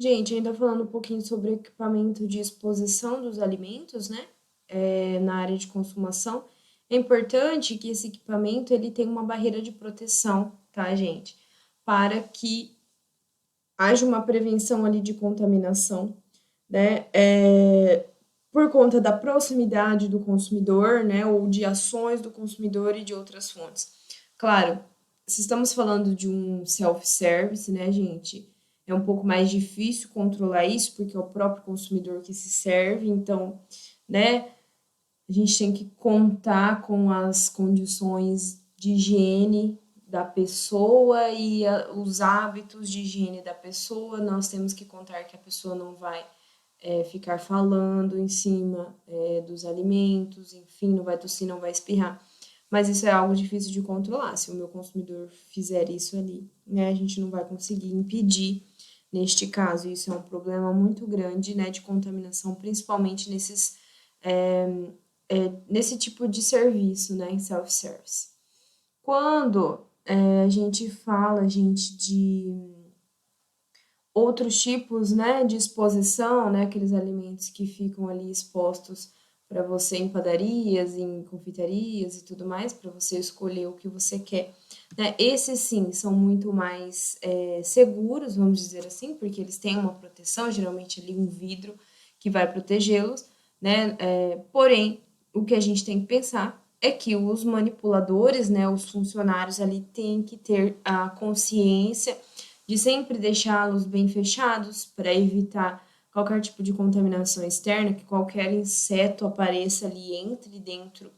Gente, ainda falando um pouquinho sobre o equipamento de exposição dos alimentos, né? Na área de consumação, é importante que esse equipamento ele tenha uma barreira de proteção, tá, gente? Para que haja uma prevenção ali de contaminação, né? Por conta da proximidade do consumidor, né? Ou de ações do consumidor e de outras fontes. Claro, se estamos falando de um self-service, né, gente? É um pouco mais difícil controlar isso, porque é o próprio consumidor que se serve, então, né, a gente tem que contar com as condições de higiene da pessoa e os hábitos de higiene da pessoa. Nós temos que contar que a pessoa não vai ficar falando em cima dos alimentos, enfim, não vai tossir, não vai espirrar. Mas isso é algo difícil de controlar. Se o meu consumidor fizer isso ali, né, a gente não vai conseguir impedir neste caso. Isso é um problema muito grande, né, de contaminação, principalmente nesse tipo de serviço, né, em self-service. Quando a gente fala, gente, de outros tipos, né, de exposição, né, aqueles alimentos que ficam ali expostos para você em padarias, em confeitarias e tudo mais, para você escolher o que você quer, né? Esses sim são muito mais seguros, vamos dizer assim, porque eles têm uma proteção, geralmente ali um vidro que vai protegê-los, né? Porém, o que a gente tem que pensar é que os manipuladores, né, os funcionários ali têm que ter a consciência de sempre deixá-los bem fechados para evitar qualquer tipo de contaminação externa, que qualquer inseto apareça ali, entre dentro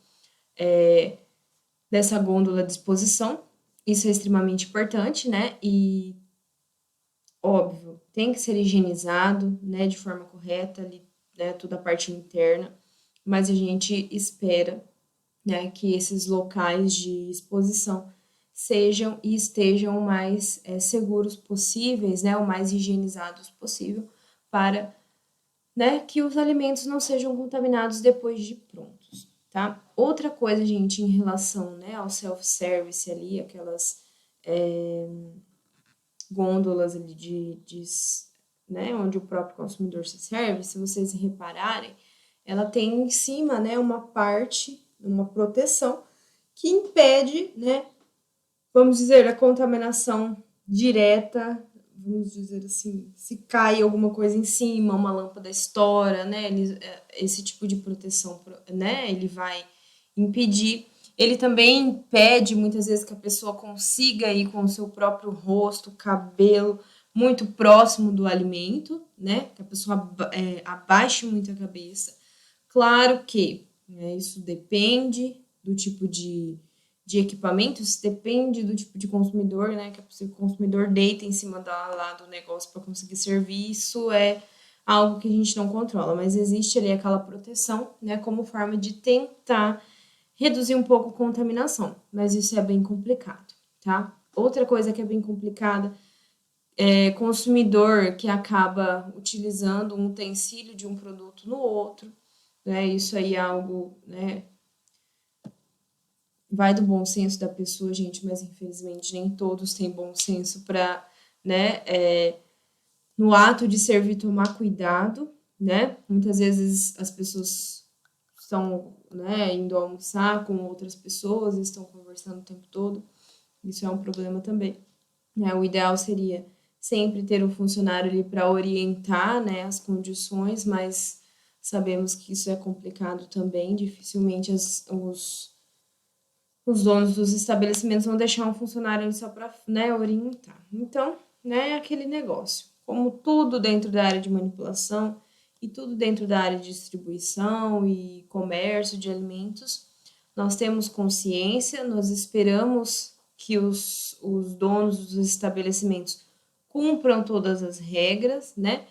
dessa gôndola de exposição. Isso é extremamente importante, né? E, óbvio, tem que ser higienizado, né, de forma correta, ali, né, toda a parte interna, mas a gente espera, né, que esses locais de exposição sejam e estejam o mais seguros possíveis, né, o mais higienizados possível, para, né, que os alimentos não sejam contaminados depois de prontos, tá? Outra coisa, gente, em relação, né, ao self-service ali, aquelas gôndolas ali né, onde o próprio consumidor se serve, se vocês repararem, ela tem em cima, né, uma parte, uma proteção que impede, né, vamos dizer, a contaminação direta, vamos dizer assim, se cai alguma coisa em cima, uma lâmpada estoura, né, esse tipo de proteção, né, ele vai impedir. Ele também impede, muitas vezes, que a pessoa consiga ir com o seu próprio rosto, cabelo, muito próximo do alimento, né, que a pessoa abaixe muito a cabeça. Claro que né, isso depende do tipo de equipamentos, depende do tipo de consumidor, né? Que o consumidor deita em cima lá do negócio para conseguir servir, isso é algo que a gente não controla, mas existe ali aquela proteção, né? Como forma de tentar reduzir um pouco a contaminação, mas isso é bem complicado, tá? Outra coisa que é bem complicada é consumidor que acaba utilizando um utensílio de um produto no outro, né? Isso aí é algo, né? Vai do bom senso da pessoa, gente, mas infelizmente nem todos têm bom senso para, né, no ato de servir tomar cuidado, né? Muitas vezes as pessoas estão, né, indo almoçar com outras pessoas, estão conversando o tempo todo. Isso é um problema também, né? O ideal seria sempre ter um funcionário ali para orientar, né, as condições, mas sabemos que isso é complicado também, dificilmente os donos dos estabelecimentos vão deixar um funcionário só para, né, orientar. Então, né, é aquele negócio. Como tudo dentro da área de manipulação e tudo dentro da área de distribuição e comércio de alimentos, nós temos consciência, nós esperamos que os donos dos estabelecimentos cumpram todas as regras, né,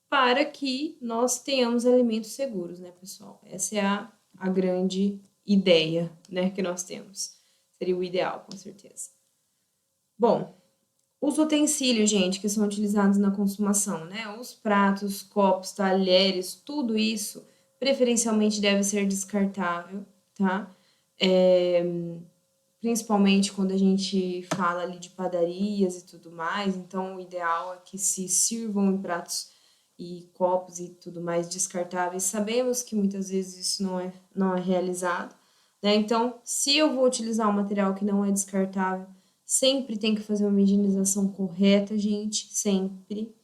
para que nós tenhamos alimentos seguros, né, pessoal? Essa é a grande ideia, né, que nós temos. Seria o ideal, com certeza. Bom, os utensílios, gente, que são utilizados na consumação, né? Os pratos, copos, talheres, tudo isso preferencialmente deve ser descartável, tá? principalmente quando a gente fala ali de padarias e tudo mais. Então, o ideal é que se sirvam em pratos e copos e tudo mais descartáveis. Sabemos que muitas vezes isso não é realizado, né? Então, se eu vou utilizar um material que não é descartável, sempre tem que fazer uma higienização correta, gente, sempre.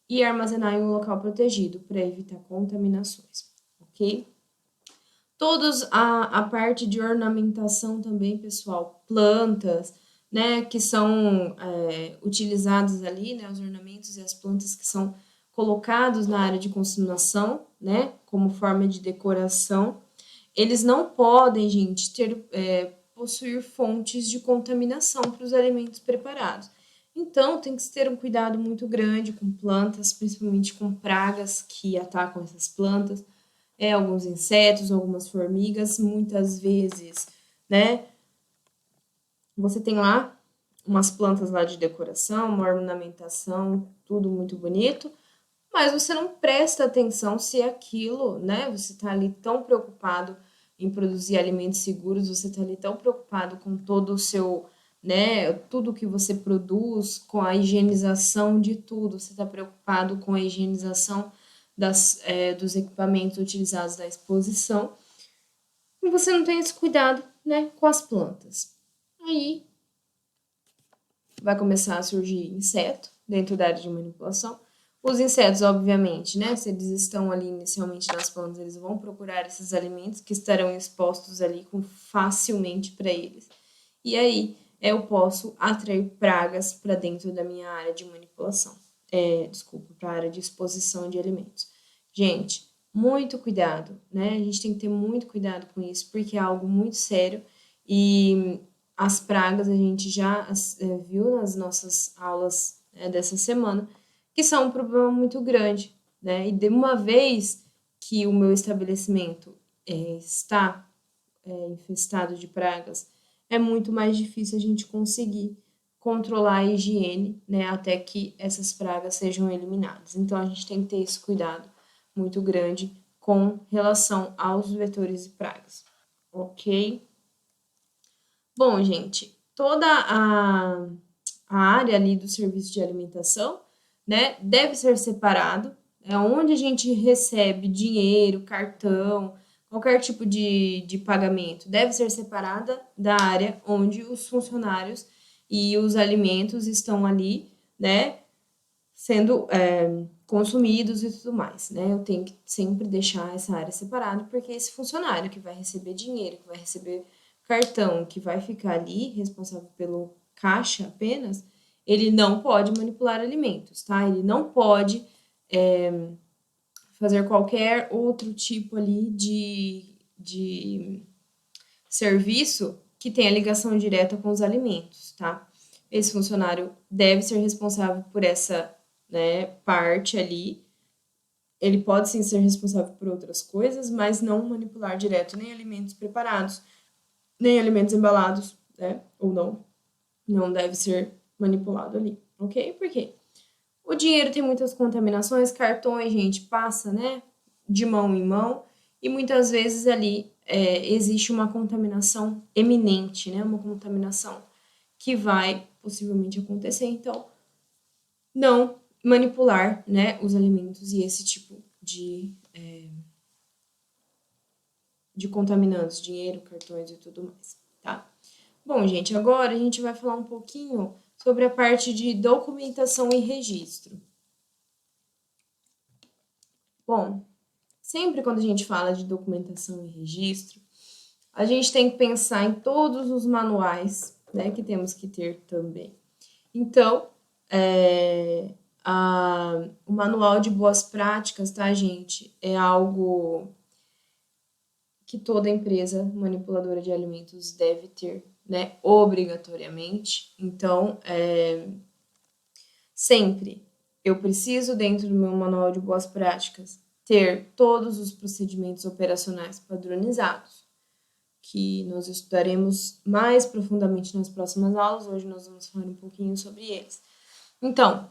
E armazenar em um local protegido para evitar contaminações, ok? Todos a parte de ornamentação também, pessoal, plantas, né, que são utilizados ali, né, os ornamentos e as plantas que são colocados na área de consumação, né, como forma de decoração, eles não podem, gente, possuir fontes de contaminação para os alimentos preparados. Então, tem que se ter um cuidado muito grande com plantas, principalmente com pragas que atacam essas plantas, alguns insetos, algumas formigas, muitas vezes, né? Você tem lá umas plantas lá de decoração, uma ornamentação, tudo muito bonito, mas você não presta atenção se aquilo, né? Você está ali tão preocupado em produzir alimentos seguros, você está ali tão preocupado com todo o seu, né? Tudo que você produz, com a higienização de tudo, você está preocupado com a higienização dos equipamentos utilizados na exposição, e você não tem esse cuidado, né, com as plantas. Aí vai começar a surgir inseto dentro da área de manipulação. Os insetos, obviamente, né, se eles estão ali inicialmente nas plantas, eles vão procurar esses alimentos que estarão expostos ali facilmente para eles. E aí eu posso atrair pragas para dentro da minha área de manipulação. Para a área de exposição de alimentos. Gente, muito cuidado, né? A gente tem que ter muito cuidado com isso, porque é algo muito sério e as pragas a gente já viu nas nossas aulas dessa semana, que são um problema muito grande, né? E de uma vez que o meu estabelecimento está infestado de pragas, é muito mais difícil a gente conseguir controlar a higiene, né, até que essas pragas sejam eliminadas. Então, a gente tem que ter esse cuidado muito grande com relação aos vetores e pragas, ok? Bom, gente, toda a área ali do serviço de alimentação, né, deve ser separado, onde a gente recebe dinheiro, cartão, qualquer tipo de pagamento, deve ser separada da área onde os funcionários e os alimentos estão ali, né, sendo consumidos e tudo mais, né? Eu tenho que sempre deixar essa área separada, porque esse funcionário que vai receber dinheiro, que vai receber cartão, que vai ficar ali responsável pelo caixa apenas, ele não pode manipular alimentos, tá? Ele não pode fazer qualquer outro tipo ali de serviço que tenha ligação direta com os alimentos, tá? Esse funcionário deve ser responsável por essa, né, parte ali. Ele pode sim ser responsável por outras coisas, mas não manipular direto nem alimentos preparados, nem alimentos embalados, né? Ou não. Não deve ser manipulado ali, ok? Por quê? O dinheiro tem muitas contaminações, cartões, gente, passa, né? De mão em mão, e muitas vezes ali existe uma contaminação eminente, né? Uma contaminação que vai possivelmente acontecer. Então, não manipular, né, os alimentos e esse tipo de contaminantes, dinheiro, cartões e tudo mais, tá? Bom, gente, agora a gente vai falar um pouquinho sobre a parte de documentação e registro. Bom, sempre quando a gente fala de documentação e registro, a gente tem que pensar em todos os manuais, né, que temos que ter também. Então, o manual de boas práticas, tá, gente? É algo que toda empresa manipuladora de alimentos deve ter, né? Obrigatoriamente. Então, sempre eu preciso, dentro do meu manual de boas práticas, ter todos os procedimentos operacionais padronizados, que nós estudaremos mais profundamente nas próximas aulas. Hoje nós vamos falar um pouquinho sobre eles. Então,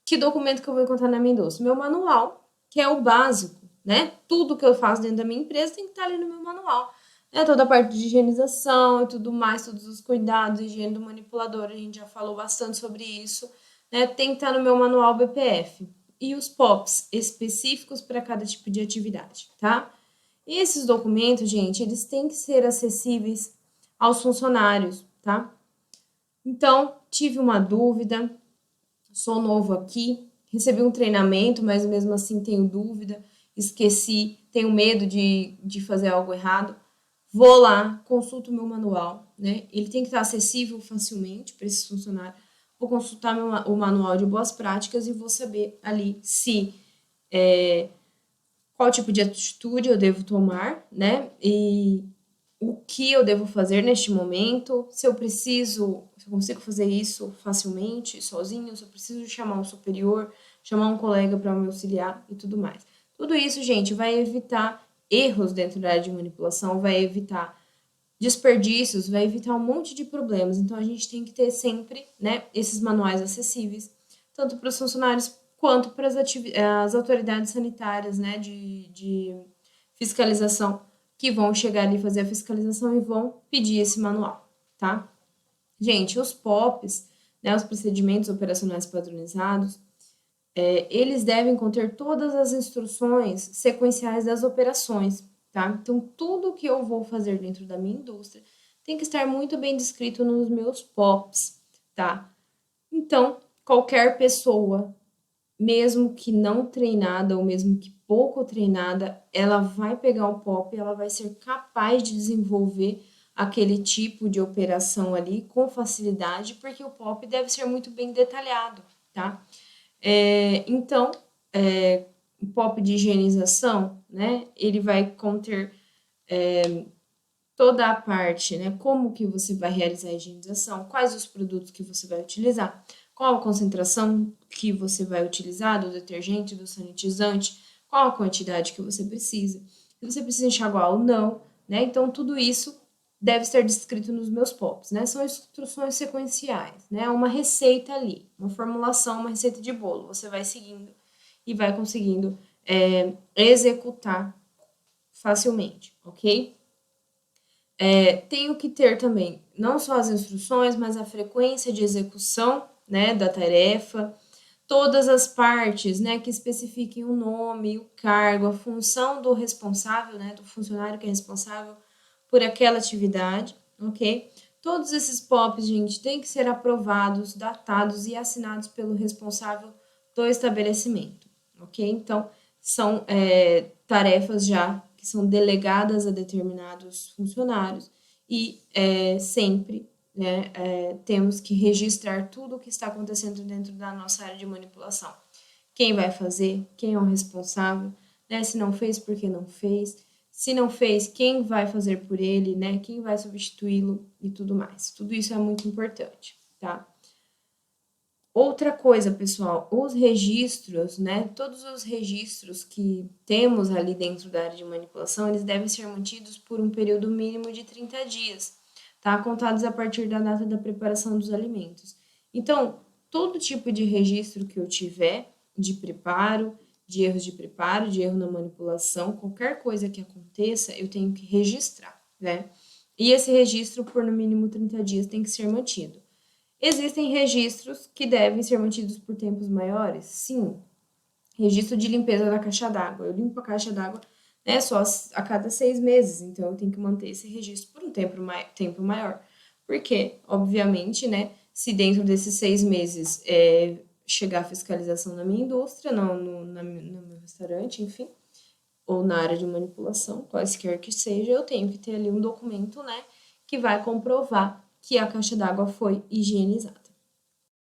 que documento que eu vou encontrar na minha indústria? Meu manual, que é o básico, né? Tudo que eu faço dentro da minha empresa tem que estar ali no meu manual. né? Toda a parte de higienização e tudo mais, todos os cuidados, higiene do manipulador, a gente já falou bastante sobre isso, né? Tem que estar no meu manual BPF. E os POPs específicos para cada tipo de atividade, tá? E esses documentos, gente, eles têm que ser acessíveis aos funcionários, tá? Então, tive uma dúvida, sou novo aqui, recebi um treinamento, mas mesmo assim tenho dúvida, esqueci, tenho medo de fazer algo errado. Vou lá, consulto o meu manual, né? Ele tem que estar acessível facilmente para esses funcionários. Vou consultar o manual de boas práticas e vou saber ali se qual tipo de atitude eu devo tomar, né? E o que eu devo fazer neste momento, se eu consigo fazer isso facilmente, sozinho, se eu preciso chamar um superior, chamar um colega para me auxiliar e tudo mais. Tudo isso, gente, vai evitar erros dentro da área de manipulação, vai evitar desperdícios, vai evitar um monte de problemas. Então, a gente tem que ter sempre, né, esses manuais acessíveis, tanto para os funcionários quanto para as autoridades sanitárias, né, de fiscalização, que vão chegar ali fazer a fiscalização e vão pedir esse manual, tá? Gente, os POPs, né, os procedimentos operacionais padronizados, eles devem conter todas as instruções sequenciais das operações, tá? Então, tudo que eu vou fazer dentro da minha indústria tem que estar muito bem descrito nos meus POPs, tá? Então, qualquer pessoa, mesmo que não treinada ou mesmo que pouco treinada, ela vai pegar o POP e ela vai ser capaz de desenvolver aquele tipo de operação ali com facilidade, porque o POP deve ser muito bem detalhado, tá? Então, o POP de higienização, né, ele vai conter toda a parte, né, como que você vai realizar a higienização, quais os produtos que você vai utilizar, qual a concentração que você vai utilizar do detergente, do sanitizante, qual a quantidade que você precisa, se você precisa enxaguar ou não, né, então tudo isso deve ser descrito nos meus POPs, né, são instruções sequenciais, né, uma receita ali, uma formulação, uma receita de bolo, você vai seguindo e vai conseguindo executar facilmente, ok? Tenho que ter também não só as instruções, mas a frequência de execução, né, da tarefa, todas as partes, né, que especifiquem o nome, o cargo, a função do responsável, né, do funcionário que é responsável por aquela atividade, ok? Todos esses POPs, gente, têm que ser aprovados, datados e assinados pelo responsável do estabelecimento, ok? Então, são tarefas já que são delegadas a determinados funcionários e sempre, né, temos que registrar tudo o que está acontecendo dentro da nossa área de manipulação. Quem vai fazer, quem é o responsável, né, se não fez, por que não fez, se não fez, quem vai fazer por ele, né, quem vai substituí-lo e tudo mais. Tudo isso é muito importante, tá? Outra coisa, pessoal, os registros, né? Todos os registros que temos ali dentro da área de manipulação, eles devem ser mantidos por um período mínimo de 30 dias, tá? Contados a partir da data da preparação dos alimentos. Então, todo tipo de registro que eu tiver de preparo, de erros de preparo, de erro na manipulação, qualquer coisa que aconteça, eu tenho que registrar, né? E esse registro, por no mínimo 30 dias, tem que ser mantido. Existem registros que devem ser mantidos por tempos maiores? Sim. Registro de limpeza da caixa d'água. Eu limpo a caixa d'água, né, só a cada 6 meses, então eu tenho que manter esse registro por um tempo maior. Porque, obviamente, né, se dentro desses 6 meses chegar a fiscalização na minha indústria, no meu restaurante, enfim, ou na área de manipulação, quaisquer que seja, eu tenho que ter ali um documento, né, que vai comprovar que a caixa d'água foi higienizada,